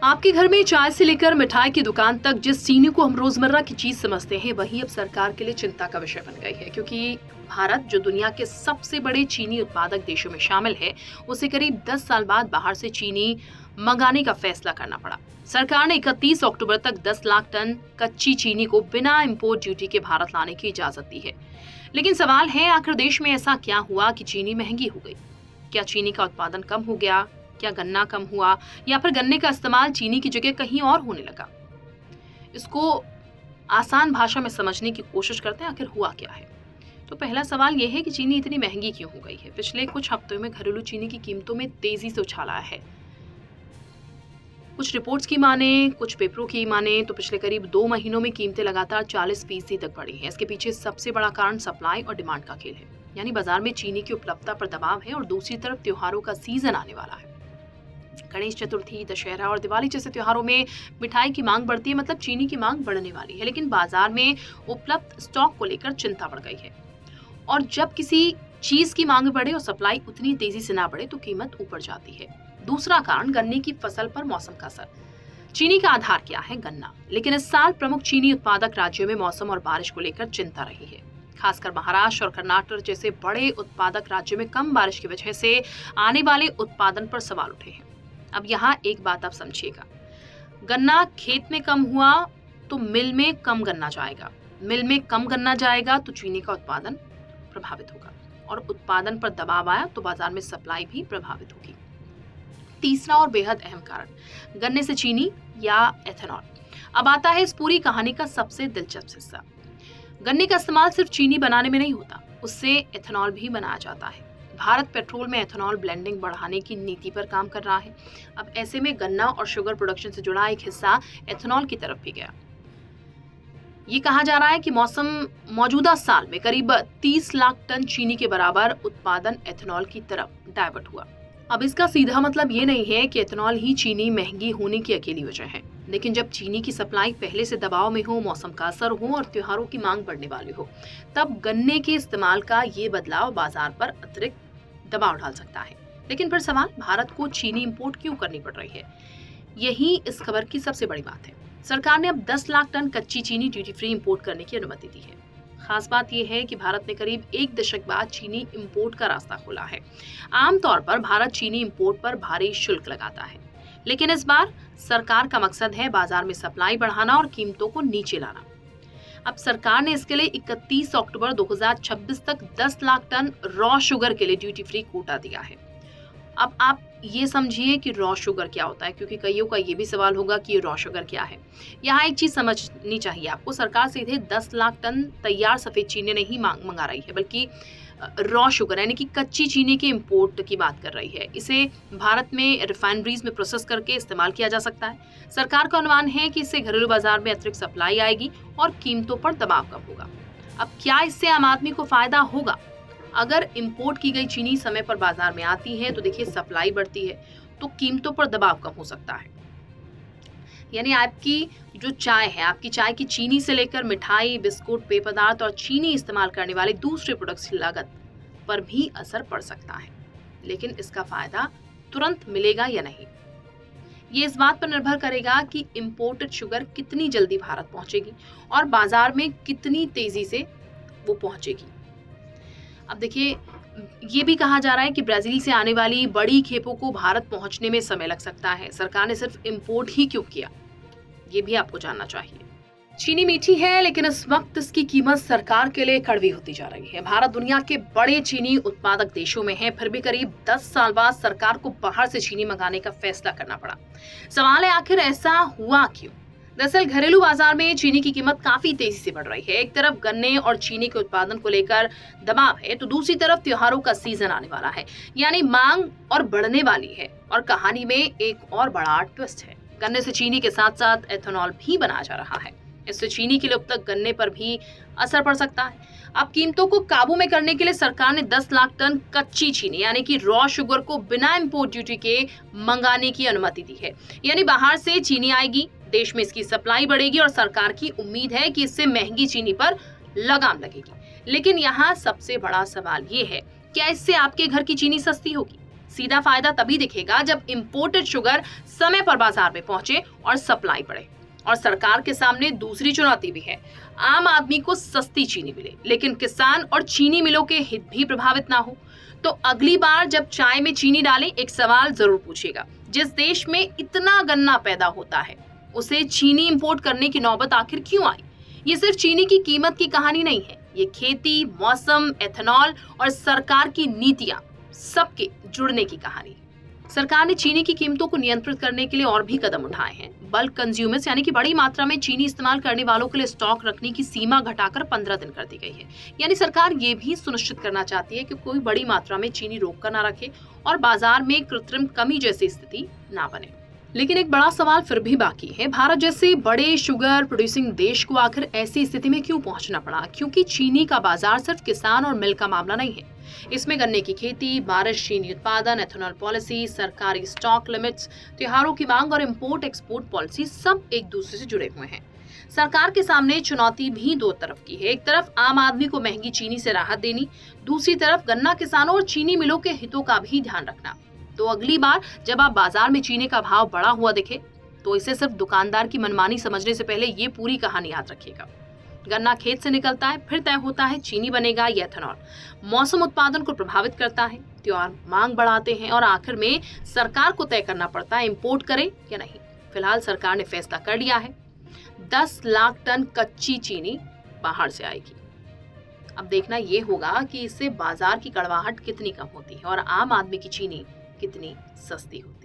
आपके घर में चाय से लेकर मिठाई की दुकान तक जिस चीनी को हम रोजमर्रा की चीज समझते हैं वही अब सरकार के लिए चिंता का विषय बन गई है, क्योंकि भारत जो दुनिया के सबसे बड़े चीनी उत्पादक देशों में शामिल है, उसे करीब 10 साल बाद बाहर से चीनी मंगाने का फैसला करना पड़ा। सरकार ने 31 अक्टूबर तक 10 लाख टन कच्ची चीनी को बिना इम्पोर्ट ड्यूटी के भारत लाने की इजाजत दी है। लेकिन सवाल है, आखिर देश में ऐसा क्या हुआ कि चीनी महंगी हो गई? क्या चीनी का उत्पादन कम हो गया? क्या गन्ना कम हुआ, या फिर गन्ने का इस्तेमाल चीनी की जगह कहीं और होने लगा? इसको आसान भाषा में समझने की कोशिश करते हैं, आखिर हुआ क्या है। तो पहला सवाल यह है कि चीनी इतनी महंगी क्यों हो गई है। पिछले कुछ हफ्तों में घरेलू चीनी की कीमतों में तेजी से उछाल आया है। कुछ रिपोर्ट्स की माने, कुछ पेपरों की माने तो पिछले करीब 2 महीनों में कीमतें लगातार 40% तक बढ़ी हैं। इसके पीछे सबसे बड़ा कारण सप्लाई और डिमांड का खेल है, यानी बाजार में चीनी की उपलब्धता पर दबाव है और दूसरी तरफ त्योहारों का सीजन आने वाला है। गणेश चतुर्थी, दशहरा और दिवाली जैसे त्योहारों में मिठाई की मांग बढ़ती है, मतलब चीनी की मांग बढ़ने वाली है। लेकिन बाजार में उपलब्ध स्टॉक को लेकर चिंता बढ़ गई है, और जब किसी चीज की मांग बढ़े और सप्लाई उतनी तेजी से ना बढ़े तो कीमत ऊपर जाती है। दूसरा कारण गन्ने की फसल पर मौसम का असर। चीनी का आधार क्या है? गन्ना। लेकिन इस साल प्रमुख चीनी उत्पादक राज्यों में मौसम और बारिश को लेकर चिंता रही है। खासकर महाराष्ट्र और कर्नाटक जैसे बड़े उत्पादक राज्यों में कम बारिश की वजह से आने वाले उत्पादन पर सवाल उठे हैं। अब यहाँ एक बात आप समझिएगा, गन्ना खेत में कम हुआ तो मिल में कम गन्ना जाएगा, मिल में कम गन्ना जाएगा तो चीनी का उत्पादन प्रभावित होगा, और उत्पादन पर दबाव आया तो बाजार में सप्लाई भी प्रभावित होगी। तीसरा और बेहद अहम कारण, गन्ने से चीनी या एथेनॉल। अब आता है इस पूरी कहानी का सबसे दिलचस्प हिस्सा। गन्ने का इस्तेमाल सिर्फ चीनी बनाने में नहीं होता, उससे एथेनॉल भी बनाया जाता है। भारत पेट्रोल में एथेनॉल ब्लेंडिंग बढ़ाने की नीति पर काम कर रहा है। अब ऐसे में गन्ना और शुगर प्रोडक्शन से जुड़ा एक हिस्सा एथेनॉल की तरफ भी गया। ये कहा जा रहा है कि मौजूदा साल में करीब 30 लाख टन चीनी के बराबर उत्पादन एथेनॉल की तरफ डाइवर्ट हुआ। अब इसका सीधा मतलब ये नहीं है कि एथेनॉल ही चीनी महंगी होने की अकेली वजह है, लेकिन जब चीनी की सप्लाई पहले से दबाव में हो, मौसम का असर हो और त्योहारों की मांग बढ़ने वाली हो, तब गन्ने के इस्तेमाल का ये बदलाव बाजार पर अतिरिक्त दबाव डाल सकता है। लेकिन फिर सवाल, भारत को चीनी इंपोर्ट क्यों करनी पड़ रही है? यही इस खबर की सबसे बड़ी बात है। सरकार ने अब 10 लाख टन कच्ची चीनी ड्यूटी फ्री इंपोर्ट करने की अनुमति दी है। खास बात यह है कि भारत ने करीब 1 दशक बाद चीनी इंपोर्ट का रास्ता खोला है। आमतौर पर भारत चीनी इंपोर्ट पर भारी शुल्क लगाता है, लेकिन इस बार सरकार का मकसद है बाजार में सप्लाई बढ़ाना और कीमतों को नीचे लाना। अब सरकार ने इसके लिए 31 अक्टूबर 2026 तक 10 लाख टन रॉ शुगर के लिए ड्यूटी फ्री कोटा दिया है। अब आप ये समझिए कि रॉ शुगर क्या होता है, क्योंकि कईयों का ये भी सवाल होगा कि ये रॉ शुगर क्या है। यहाँ एक चीज समझनी चाहिए आपको, सरकार सीधे 10 लाख टन तैयार सफेद चीनी नहीं मंगा रही है, बल्कि रॉ शुगर यानी कि कच्ची चीनी के इंपोर्ट की बात कर रही है। इसे भारत में रिफाइनरीज में प्रोसेस करके इस्तेमाल किया जा सकता है। सरकार का अनुमान है कि इससे घरेलू बाजार में अतिरिक्त सप्लाई आएगी और कीमतों पर दबाव कम होगा। अब क्या इससे आम आदमी को फायदा होगा? अगर इंपोर्ट की गई चीनी समय पर बाजार में आती है तो देखिए सप्लाई बढ़ती है, तो कीमतों पर दबाव कम हो सकता है। यानी आपकी जो चाय है, आपकी चाय की चीनी से लेकर मिठाई, बिस्कुट, पेय पदार्थ और चीनी इस्तेमाल करने वाले दूसरे प्रोडक्ट्स की लागत पर भी असर पड़ सकता है। लेकिन इसका फायदा तुरंत मिलेगा या नहीं, ये इस बात पर निर्भर करेगा कि इंपोर्टेड शुगर कितनी जल्दी भारत पहुंचेगी और बाजार में कितनी तेजी से वो पहुंचेगी। अब देखिए, ये भी कहा जा रहा है कि ब्राजील से आने वाली बड़ी खेपों को भारत पहुंचने में समय लग सकता है। सरकार ने सिर्फ इंपोर्ट ही क्यों किया, ये भी आपको जानना चाहिए। चीनी मीठी है, लेकिन इस वक्त इसकी कीमत सरकार के लिए कड़वी होती जा रही है। भारत दुनिया के बड़े चीनी उत्पादक देशों में है, फिर भी करीब 10 साल बाद सरकार को बाहर से चीनी मंगाने का फैसला करना पड़ा। सवाल है, आखिर ऐसा हुआ क्यों? दरअसल घरेलू बाजार में चीनी की कीमत काफी तेजी से बढ़ रही है। एक तरफ गन्ने और चीनी के उत्पादन को लेकर दबाव है, तो दूसरी तरफ त्योहारों का सीजन आने वाला है, यानी मांग और बढ़ने वाली है। और कहानी में एक और बड़ा ट्विस्ट है, गन्ने से चीनी के साथ साथ एथेनॉल भी बनाया जा रहा है। इससे चीनी के लिए अब तक गन्ने पर भी असर पड़ सकता है। अब कीमतों को काबू में करने के लिए सरकार ने 10 लाख टन कच्ची चीनी यानी कि रॉ शुगर को बिना इंपोर्ट ड्यूटी के मंगाने की अनुमति दी है। यानी बाहर से चीनी आएगी, देश में इसकी सप्लाई बढ़ेगी और सरकार की उम्मीद है कि इससे महंगी चीनी पर लगाम लगेगी। लेकिन यहाँ सबसे बड़ा सवाल ये है, क्या इससे आपके घर की चीनी सस्ती होगी? सीधा फायदा तभी दिखेगा जब इंपोर्टेड शुगर समय पर बाजार में पहुंचे और सप्लाई बढ़े। और सरकार के सामने दूसरी चुनौती भी है, आम आदमी को सस्ती चीनी मिले लेकिन किसान और चीनी मिलों के हित भी प्रभावित ना हो। तो अगली बार जब चाय में चीनी डालें, एक सवाल जरूर पूछिएगा, जिस देश में इतना गन्ना पैदा होता है उसे चीनी इंपोर्ट करने की नौबत आखिर क्यों आई? ये सिर्फ चीनी की कीमत की कहानी नहीं है, ये खेती, मौसम, एथेनॉल और सरकार की नीतियां सबके जुड़ने की कहानी है। सरकार ने चीनी की कीमतों को नियंत्रित करने के लिए और भी कदम उठाए हैं। बल्क कंज्यूमर्स यानी कि बड़ी मात्रा में चीनी इस्तेमाल करने वालों के लिए स्टॉक रखने की सीमा घटाकर 15 दिन कर दी गई है। यानी सरकार ये भी सुनिश्चित करना चाहती है कि कोई बड़ी मात्रा में चीनी रोक कर ना रखे और बाजार में कृत्रिम कमी जैसी स्थिति ना बने। लेकिन एक बड़ा सवाल फिर भी बाकी है, भारत जैसे बड़े शुगर प्रोड्यूसिंग देश को आखिर ऐसी स्थिति में क्यों पहुंचना पड़ा? क्योंकि चीनी का बाजार सिर्फ किसान और मिल का मामला नहीं है। इसमें गन्ने की खेती, बारिश, चीनी उत्पादन, एथेनॉल पॉलिसी, सरकारी स्टॉक लिमिट्स, त्योहारों की मांग और इंपोर्ट एक्सपोर्ट पॉलिसी सब एक दूसरे से जुड़े हुए हैं। सरकार के सामने चुनौती भी दो तरफ की है। एक तरफ आम आदमी को महंगी चीनी से राहत देनी, दूसरी तरफ गन्ना किसानों और चीनी मिलों के हितों का भी ध्यान रखना। तो अगली बार जब आप बाजार में चीनी का भाव बढ़ा हुआ दिखे तो इसे सिर्फ दुकानदार की मनमानी समझने से पहले ये पूरी कहानी याद रखिएगा। गन्ना खेत से निकलता है, फिर तय होता है चीनी बनेगा या एथेनॉल। मौसम उत्पादन को प्रभावित करता है, त्योहार मांग बढ़ाते हैं और आखिर में सरकार को तय करना पड़ता है इंपोर्ट करें या नहीं। फिलहाल सरकार ने फैसला कर लिया है, 10 लाख टन कच्ची चीनी बाहर से आएगी। अब देखना ये होगा कि इससे बाजार की कड़वाहट कितनी कम होती है और आम आदमी की चीनी कितनी सस्ती होती है।